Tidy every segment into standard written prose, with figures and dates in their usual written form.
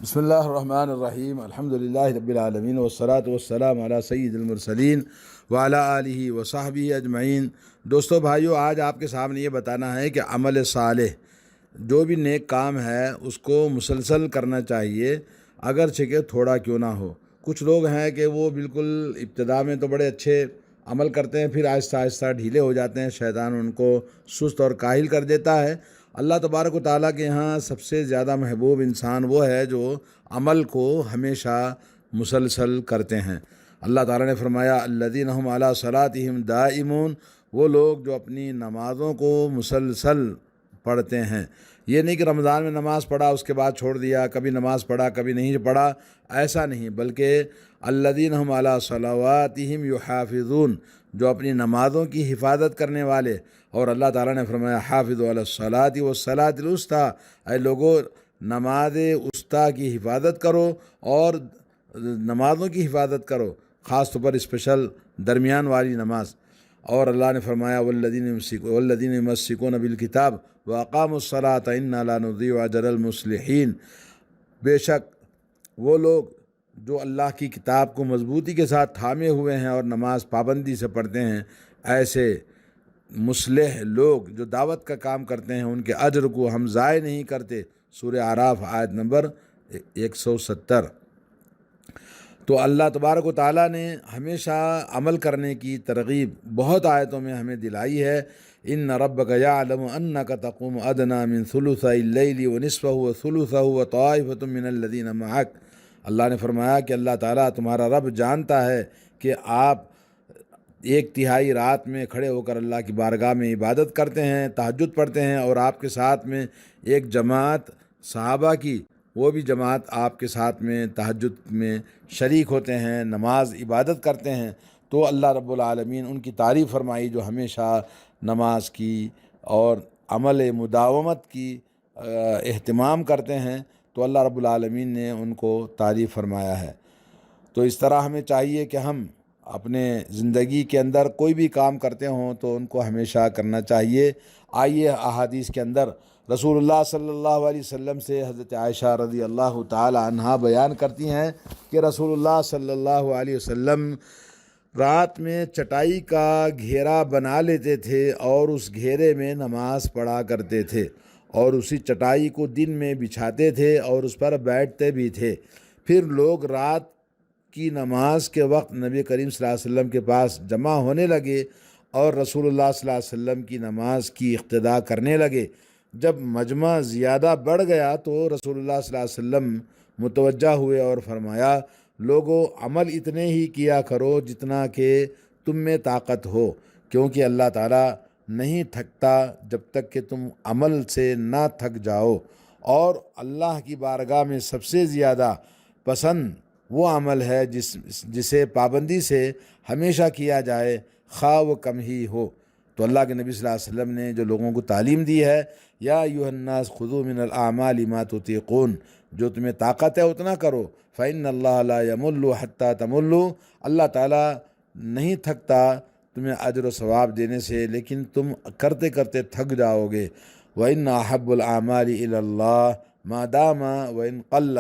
بسم اللہ الرحمن الرحیم الحمدللہ رب العالمین والصلاة والسلام علی سید المرسلین وعلی آلہ وصحبہ اجمعین۔ دوستو بھائیو، آج آپ کے سامنے یہ بتانا ہے کہ عمل صالح جو بھی نیک کام ہے اس کو مسلسل کرنا چاہیے، اگرچہ کہ تھوڑا کیوں نہ ہو۔ کچھ لوگ ہیں کہ وہ بالکل ابتدا میں تو بڑے اچھے عمل کرتے ہیں، پھر آہستہ آہستہ ڈھیلے ہو جاتے ہیں، شیطان ان کو سست اور کاہل کر دیتا ہے۔ اللہ تبارک و تعالیٰ کے یہاں سب سے زیادہ محبوب انسان وہ ہے جو عمل کو ہمیشہ مسلسل کرتے ہیں۔ اللہ تعالیٰ نے فرمایا الذین ھم علی صلاتہم دائمون، وہ لوگ جو اپنی نمازوں کو مسلسل پڑھتے ہیں۔ یہ نہیں کہ رمضان میں نماز پڑھا اس کے بعد چھوڑ دیا، کبھی نماز پڑھا کبھی نہیں پڑھا، ایسا نہیں، بلکہ الذین ھم علی صلواتہم یحافظون، جو اپنی نمازوں کی حفاظت کرنے والے۔ اور اللہ تعالیٰ نے فرمایا حافظوا علی الصلاۃ والصلاۃ الوسطیٰ، اے لوگو نماز وسطیٰ کی حفاظت کرو اور نمازوں کی حفاظت کرو، خاص طور پر اسپیشل درمیان والی نماز۔ اور اللہ نے فرمایا والذین یمسکون بالکتاب واقاموا الصلاۃ انا لا نضیع اجر المصلحین، بے شک وہ لوگ جو اللہ کی کتاب کو مضبوطی کے ساتھ تھامے ہوئے ہیں اور نماز پابندی سے پڑھتے ہیں، ایسے مصلح لوگ جو دعوت کا کام کرتے ہیں ان کے اجر کو ہم ضائع نہیں کرتے۔ سورہ اعراف آیت نمبر 170۔ تو اللہ تبارک و تعالیٰ نے ہمیشہ عمل کرنے کی ترغیب بہت آیتوں میں ہمیں دلائی ہے۔ ان ربک یعلم انک تقوم ادنی من ثلثی اللیل ونصفہ وثلثہ وطائفۃ من الذین معک، اللہ نے فرمایا کہ اللہ تعالیٰ تمہارا رب جانتا ہے کہ آپ ایک تہائی رات میں کھڑے ہو کر اللہ کی بارگاہ میں عبادت کرتے ہیں، تہجد پڑھتے ہیں، اور آپ کے ساتھ میں ایک جماعت صحابہ کی، وہ بھی جماعت آپ کے ساتھ میں تہجد میں شریک ہوتے ہیں، نماز عبادت کرتے ہیں۔ تو اللہ رب العالمین ان کی تعریف فرمائی جو ہمیشہ نماز کی اور عمل مداومت کی اہتمام کرتے ہیں، تو اللہ رب العالمین نے ان کو تعریف فرمایا ہے۔ تو اس طرح ہمیں چاہیے کہ ہم اپنے زندگی کے اندر کوئی بھی کام کرتے ہوں تو ان کو ہمیشہ کرنا چاہیے۔ آئیے احادیث کے اندر رسول اللہ صلی اللہ علیہ وسلم سے حضرت عائشہ رضی اللہ تعالی عنہا بیان کرتی ہیں کہ رسول اللہ صلی اللہ علیہ وسلم رات میں چٹائی کا گھیرا بنا لیتے تھے اور اس گھیرے میں نماز پڑھا کرتے تھے، اور اسی چٹائی کو دن میں بچھاتے تھے اور اس پر بیٹھتے بھی تھے۔ پھر لوگ رات کی نماز کے وقت نبی کریم صلی اللہ علیہ وسلم کے پاس جمع ہونے لگے اور رسول اللہ صلی اللہ علیہ وسلم کی نماز کی اقتداء کرنے لگے۔ جب مجمع زیادہ بڑھ گیا تو رسول اللہ صلی اللہ علیہ وسلم متوجہ ہوئے اور فرمایا لوگو عمل اتنے ہی کیا کرو جتنا کہ تم میں طاقت ہو، کیونکہ اللہ تعالیٰ نہیں تھکتا جب تک کہ تم عمل سے نہ تھک جاؤ، اور اللہ کی بارگاہ میں سب سے زیادہ پسند وہ عمل ہے جسے پابندی سے ہمیشہ کیا جائے، خواہ وہ کم ہی ہو۔ تو اللہ کے نبی صلی اللہ علیہ وسلم نے جو لوگوں کو تعلیم دی ہے، یا ایھا الناس خذوا من الاعمال ما تطیقون، جو تمہیں طاقت ہے اتنا کرو، فإن اللہ لا یمل حتی تملوا، اللہ تعالیٰ نہیں تھکتا تمہیں اجر و ثواب دینے سے، لیکن تم کرتے کرتے تھک جاؤ گے۔ وإن أحب الأعمال إلى الله ما دام وإن قل،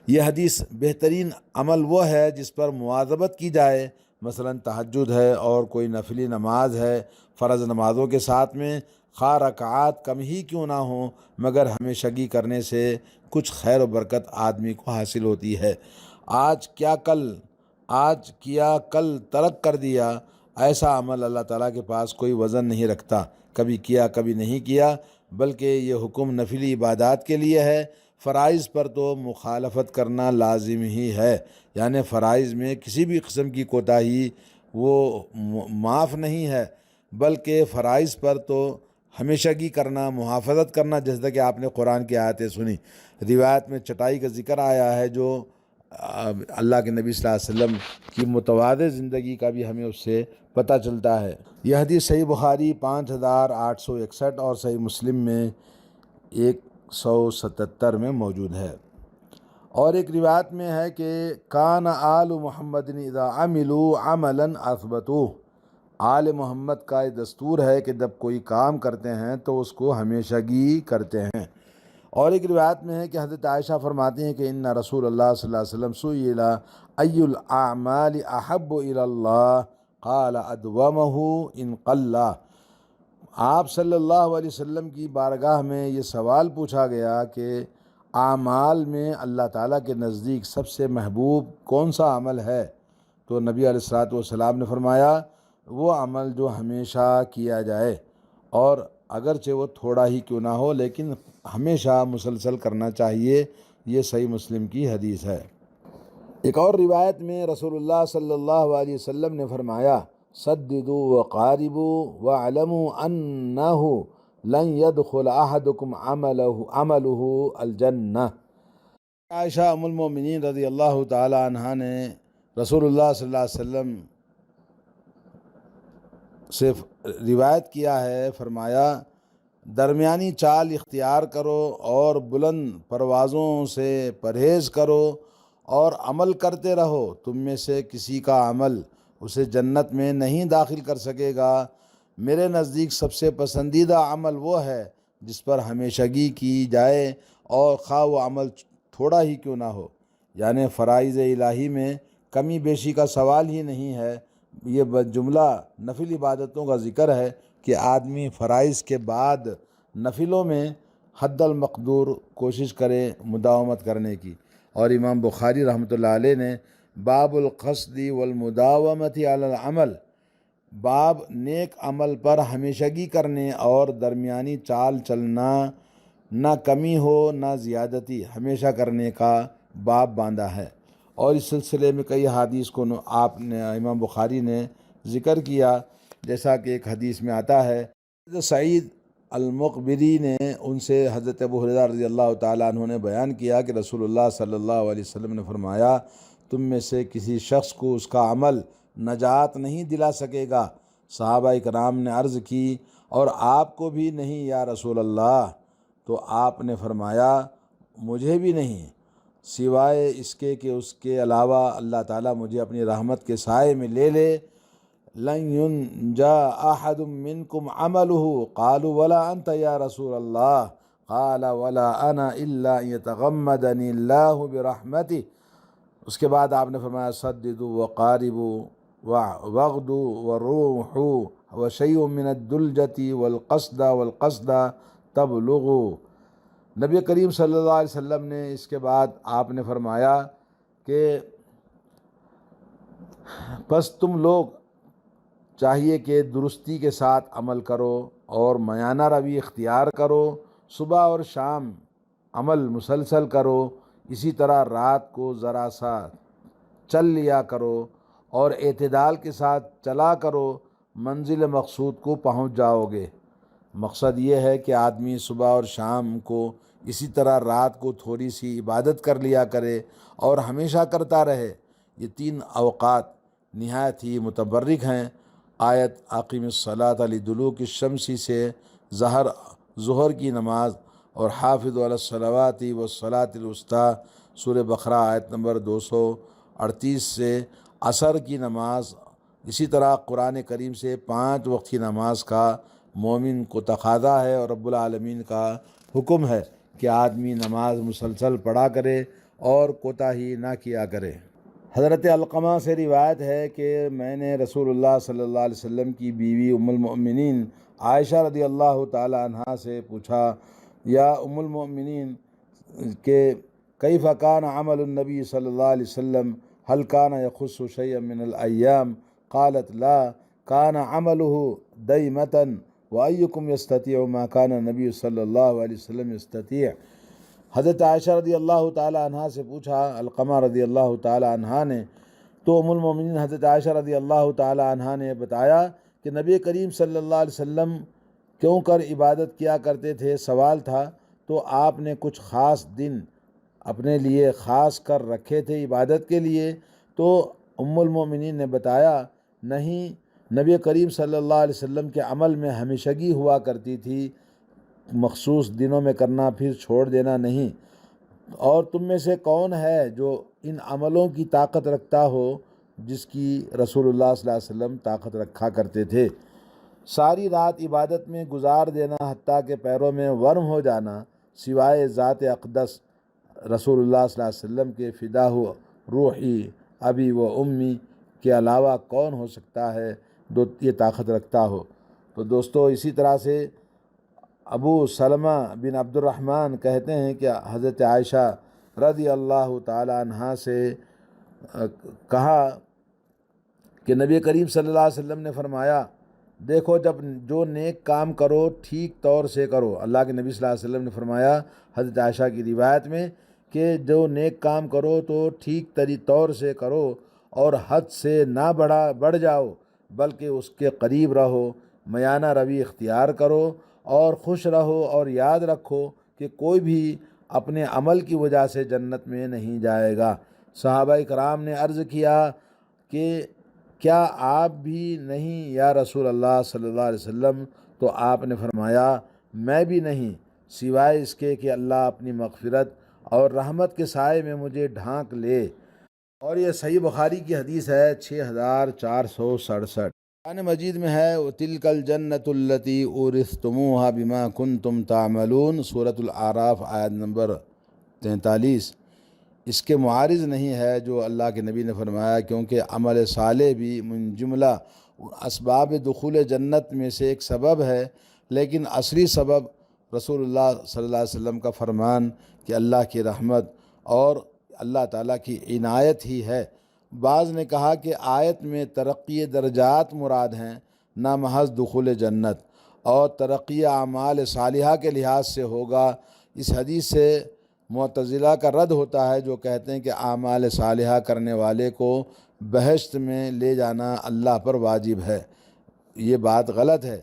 یہ حدیث بہترین عمل وہ ہے جس پر مواظبت کی جائے، مثلا تہجد ہے اور کوئی نفلی نماز ہے، فرض نمازوں کے ساتھ میں خواہ رکعات کم ہی کیوں نہ ہوں، مگر ہمیشگی کرنے سے کچھ خیر و برکت آدمی کو حاصل ہوتی ہے۔ آج کیا کل ترک کر دیا، ایسا عمل اللہ تعالیٰ کے پاس کوئی وزن نہیں رکھتا، کبھی کیا کبھی نہیں کیا، بلکہ یہ حکم نفلی عبادات کے لیے ہے۔ فرائض پر تو مخالفت کرنا لازم ہی ہے، یعنی فرائض میں کسی بھی قسم کی کوتاہی وہ معاف نہیں ہے، بلکہ فرائض پر تو ہمیشگی کرنا، محافظت کرنا، جیسا کہ آپ نے قرآن کی آیتیں سنی، روایت میں چٹائی کا ذکر آیا ہے، جو اللہ کے نبی صلی اللہ علیہ وسلم کی متواضع زندگی کا بھی ہمیں اس سے پتہ چلتا ہے۔ یہ حدیث صحیح بخاری 5861 اور صحیح مسلم میں 177 میں موجود ہے۔ اور ایک روایت میں ہے کہ کان آل محمد اذا عملوا عملا اثبتوه، آل محمد کا یہ دستور ہے کہ جب کوئی کام کرتے ہیں تو اس کو ہمیشگی کرتے ہیں۔ اور ایک روایت میں ہے کہ حضرت عائشہ فرماتی ہیں کہ ان رسول اللہ صلی اللہ علیہ وسلم سئل ای الاعمال احب الی اللہ قال ادومہ ان قل۔ آپ صلی اللہ علیہ وسلم کی بارگاہ میں یہ سوال پوچھا گیا کہ اعمال میں اللہ تعالیٰ کے نزدیک سب سے محبوب کون سا عمل ہے؟ تو نبی علیہ الصلوۃ والسلام نے فرمایا وہ عمل جو ہمیشہ کیا جائے، اور اگرچہ وہ تھوڑا ہی کیوں نہ ہو لیکن ہمیشہ مسلسل کرنا چاہیے۔ یہ صحیح مسلم کی حدیث ہے۔ ایک اور روایت میں رسول اللہ صلی اللہ علیہ وسلم نے فرمایا سددوا وقاربوا واعلموا انہ لن يدخل احدکم عملہ الجنہ۔ عائشہ ام المؤمنین رضی اللہ تعالی عنہا نے رسول اللہ صلی اللہ علیہ وسلم سے روایت کیا ہے، فرمایا درمیانی چال اختیار کرو اور بلند پروازوں سے پرہیز کرو اور عمل کرتے رہو، تم میں سے کسی کا عمل اسے جنت میں نہیں داخل کر سکے گا۔ میرے نزدیک سب سے پسندیدہ عمل وہ ہے جس پر ہمیشگی کی جائے اور خواہ وہ عمل تھوڑا ہی کیوں نہ ہو۔ یعنی فرائض الہی میں کمی بیشی کا سوال ہی نہیں ہے، یہ جملہ نفل عبادتوں کا ذکر ہے کہ آدمی فرائض کے بعد نفلوں میں حد المقدور کوشش کرے مداومت کرنے کی۔ اور امام بخاری رحمۃ اللہ علیہ نے باب القصد والمداومۃ علی العمل، باب نیک عمل پر ہمیشگی کرنے اور درمیانی چال چلنا، نہ کمی ہو نہ زیادتی، ہمیشہ کرنے کا باب باندھا ہے۔ اور اس سلسلے میں کئی حدیث کو آپ نے امام بخاری نے ذکر کیا، جیسا کہ ایک حدیث میں آتا ہے حضرت سعید المقبری نے ان سے حضرت ابو ہریرہ رضی اللہ تعالیٰ عنہ نے بیان کیا کہ رسول اللہ صلی اللہ علیہ وسلم نے فرمایا تم میں سے کسی شخص کو اس کا عمل نجات نہیں دلا سکے گا۔ صحابہ کرام نے عرض کی اور آپ کو بھی نہیں یا رسول اللہ؟ تو آپ نے فرمایا مجھے بھی نہیں، سوائے اس کے کہ اس کے علاوہ اللہ تعالیٰ مجھے اپنی رحمت کے سائے میں لے لے۔ لن ينجا احد منکم عملہ قالوا ولا انت یا رسول اللہ قال ولا انا الا ان يتغمدنی اللہ برحمتہ۔ اس کے بعد آپ نے فرمایا سددوا وقاربوا واغدوا وروحوا وشیء من الدلجۃ والقصد تبلغوا۔ نبی کریم صلی اللہ علیہ وسلم نے اس کے بعد آپ نے فرمایا کہ بس تم لوگ چاہیے کہ درستی کے ساتھ عمل کرو اور میانہ روی اختیار کرو، صبح اور شام عمل مسلسل کرو، اسی طرح رات کو ذرا سا چل لیا کرو اور اعتدال کے ساتھ چلا کرو، منزل مقصود کو پہنچ جاؤ گے۔ مقصد یہ ہے کہ آدمی صبح اور شام کو اسی طرح رات کو تھوڑی سی عبادت کر لیا کرے اور ہمیشہ کرتا رہے۔ یہ 3 اوقات نہایت ہی متبرک ہیں۔ آیت اقیم الصلاۃ لدلوک الشمس سے ظہر کی نماز، اور حافظ علی الصلوات والصلاۃ الوسطیٰ سورہ بقرہ آیت نمبر 238 سے عصر کی نماز، اسی طرح قرآن کریم سے 5 وقت کی نماز کا مومن کو تقاضا ہے اور رب العالمین کا حکم ہے کہ آدمی نماز مسلسل پڑھا کرے اور کوتاہی نہ کیا کرے۔ حضرت علقمہ سے روایت ہے کہ میں نے رسول اللہ صلی اللہ علیہ وسلم کی بیوی ام المؤمنین عائشہ رضی اللہ تعالی عنہا سے پوچھا یا ام المؤمنین کہ کیف کان عمل النبی صلی اللہ علیہ وسلم هل کان یخص شیئا من الایام؟ قالت لا کان عملہ دیمۃ وایکم یستطیع ما کان النبی صلی اللہ علیہ وسلم یستطیع۔ حضرت عائشہ رضی اللہ تعالی عنہا سے پوچھا علقمہ رضی اللہ تعالی عنہا نے، تو ام المومنین حضرت عائشہ رضی اللہ تعالی عنہا نے بتایا کہ نبی کریم صلی اللہ علیہ وسلم کیوں کر عبادت کیا کرتے تھے؟ سوال تھا۔ تو آپ نے کچھ خاص دن اپنے لیے خاص کر رکھے تھے عبادت کے لیے؟ تو ام المومنین نے بتایا نہیں، نبی کریم صلی اللہ علیہ وسلم کے عمل میں ہمیشگی ہوا کرتی تھی، مخصوص دنوں میں کرنا پھر چھوڑ دینا نہیں۔ اور تم میں سے کون ہے جو ان عملوں کی طاقت رکھتا ہو جس کی رسول اللہ صلی اللہ علیہ وسلم طاقت رکھا کرتے تھے؟ ساری رات عبادت میں گزار دینا حتیٰ کہ پیروں میں ورم ہو جانا، سوائے ذات اقدس رسول اللہ صلی اللہ علیہ وسلم کے فدا ہو روحی ابی و امی کے علاوہ کون ہو سکتا ہے جو یہ طاقت رکھتا ہو۔ تو دوستو اسی طرح سے ابو سلمہ بن عبد الرحمن کہتے ہیں کہ حضرت عائشہ رضی اللہ تعالی عنہا سے کہا کہ نبی کریم صلی اللہ علیہ وسلم نے فرمایا، دیکھو جب جو نیک کام کرو ٹھیک طور سے کرو۔ اللہ کے نبی صلی اللہ علیہ وسلم نے فرمایا حضرت عائشہ کی روایت میں کہ جو نیک کام کرو تو ٹھیک طور سے کرو اور حد سے نہ بڑھ جاؤ، بلکہ اس کے قریب رہو، میانہ روی اختیار کرو اور خوش رہو، اور یاد رکھو کہ کوئی بھی اپنے عمل کی وجہ سے جنت میں نہیں جائے گا۔ صحابہ کرام نے عرض کیا کہ کیا آپ بھی نہیں یا رسول اللہ صلی اللہ علیہ وسلم؟ تو آپ نے فرمایا میں بھی نہیں، سوائے اس کے کہ اللہ اپنی مغفرت اور رحمت کے سائے میں مجھے ڈھانک لے۔ اور یہ صحیح بخاری کی حدیث ہے 6467۔ قرآن مجید میں ہے تِلْكَ الْجَنَّةُ الَّتِي أُورِثْتُمُوهَا بِمَا كُنْتُمْ تَعْمَلُونَ، سورۃ الأعراف آیت نمبر 43۔ اس کے معارض نہیں ہے جو اللہ کے نبی نے فرمایا، کیونکہ عمل صالح بھی من جملہ اسباب دخول جنت میں سے ایک سبب ہے، لیکن اصلی سبب رسول اللہ صلی اللہ علیہ وسلم کا فرمان کہ اللہ کی رحمت اور اللہ تعالیٰ کی عنایت ہی ہے۔ بعض نے کہا کہ آیت میں ترقی درجات مراد ہیں، نہ محض دخول جنت، اور ترقی اعمال صالحہ کے لحاظ سے ہوگا۔ اس حدیث سے معتزلہ کا رد ہوتا ہے جو کہتے ہیں کہ اعمال صالحہ کرنے والے کو بہشت میں لے جانا اللہ پر واجب ہے۔ یہ بات غلط ہے۔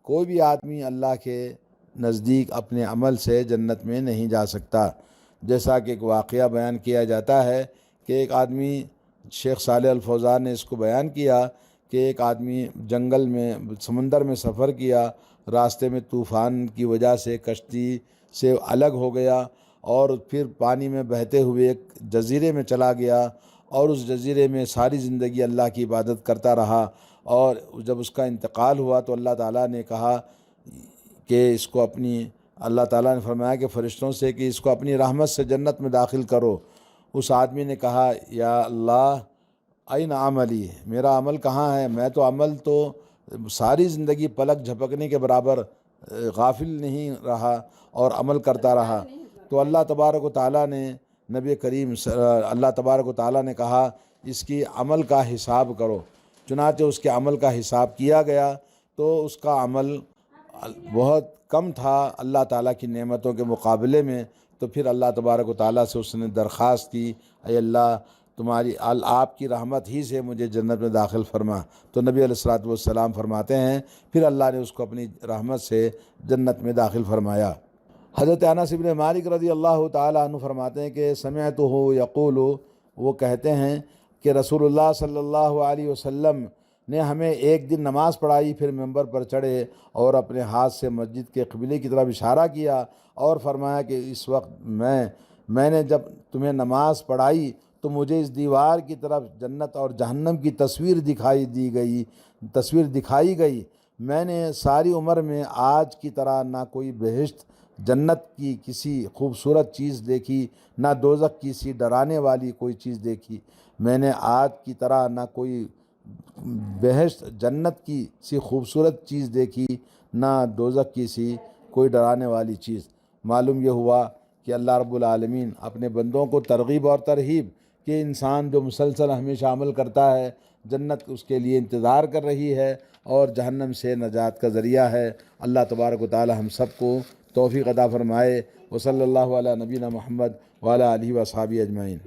کوئی بھی آدمی اللہ کے نزدیک اپنے عمل سے جنت میں نہیں جا سکتا۔ جیسا کہ ایک واقعہ بیان کیا جاتا ہے کہ ایک آدمی، شیخ صالح الفوزان نے اس کو بیان کیا کہ ایک آدمی جنگل میں سمندر میں سفر کیا، راستے میں طوفان کی وجہ سے کشتی سے الگ ہو گیا اور پھر پانی میں بہتے ہوئے ایک جزیرے میں چلا گیا، اور اس جزیرے میں ساری زندگی اللہ کی عبادت کرتا رہا، اور جب اس کا انتقال ہوا تو اللہ تعالیٰ نے کہا کہ اس کو اللہ تعالیٰ نے فرمایا کہ فرشتوں سے کہ اس کو اپنی رحمت سے جنت میں داخل کرو۔ اس آدمی نے کہا یا اللہ این عملی، میرا عمل کہاں ہے؟ میں تو عمل تو ساری زندگی پلک جھپکنے کے برابر غافل نہیں رہا اور عمل کرتا رہا۔ تو اللہ تبارک و تعالیٰ نے اللہ تبارک و تعالیٰ نے کہا اس کی عمل کا حساب کرو۔ چنانچہ اس کے عمل کا حساب کیا گیا تو اس کا عمل بہت کم تھا اللہ تعالیٰ کی نعمتوں کے مقابلے میں۔ تو پھر اللہ تبارک و تعالیٰ سے اس نے درخواست کی، اے اللہ آپ کی رحمت ہی سے مجھے جنت میں داخل فرما۔ تو نبی علیہ الصلوۃ والسلام فرماتے ہیں پھر اللہ نے اس کو اپنی رحمت سے جنت میں داخل فرمایا۔ حضرت انس بن مالک رضی اللہ تعالیٰ عنہ فرماتے ہیں کہ سمعتہ یقول، وہ کہتے ہیں کہ رسول اللہ صلی اللہ علیہ وسلم نے ہمیں ایک دن نماز پڑھائی، پھر ممبر پر چڑھے اور اپنے ہاتھ سے مسجد کے قبلے کی طرف اشارہ کیا اور فرمایا کہ اس وقت میں نے جب تمہیں نماز پڑھائی تو مجھے اس دیوار کی طرف جنت اور جہنم کی تصویر دکھائی گئی۔ میں نے ساری عمر میں آج کی طرح نہ کوئی بہشت جنت کی کسی خوبصورت چیز دیکھی، نہ دوزخ کی سی ڈرانے والی کوئی چیز دیکھی۔ میں نے آج کی طرح نہ کوئی بہشت جنت کی سی خوبصورت چیز دیکھی، نہ دوزخ کی سی کوئی ڈرانے والی چیز۔ معلوم یہ ہوا کہ اللہ رب العالمین اپنے بندوں کو ترغیب اور ترہیب کہ انسان جو مسلسل ہمیشہ عمل کرتا ہے جنت اس کے لیے انتظار کر رہی ہے اور جہنم سے نجات کا ذریعہ ہے۔ اللہ تبارک و تعالی ہم سب کو توفیق عطا فرمائے۔ وصلی اللہ علی نبینا محمد وعلی آلہ و اصحابہ اجمعین۔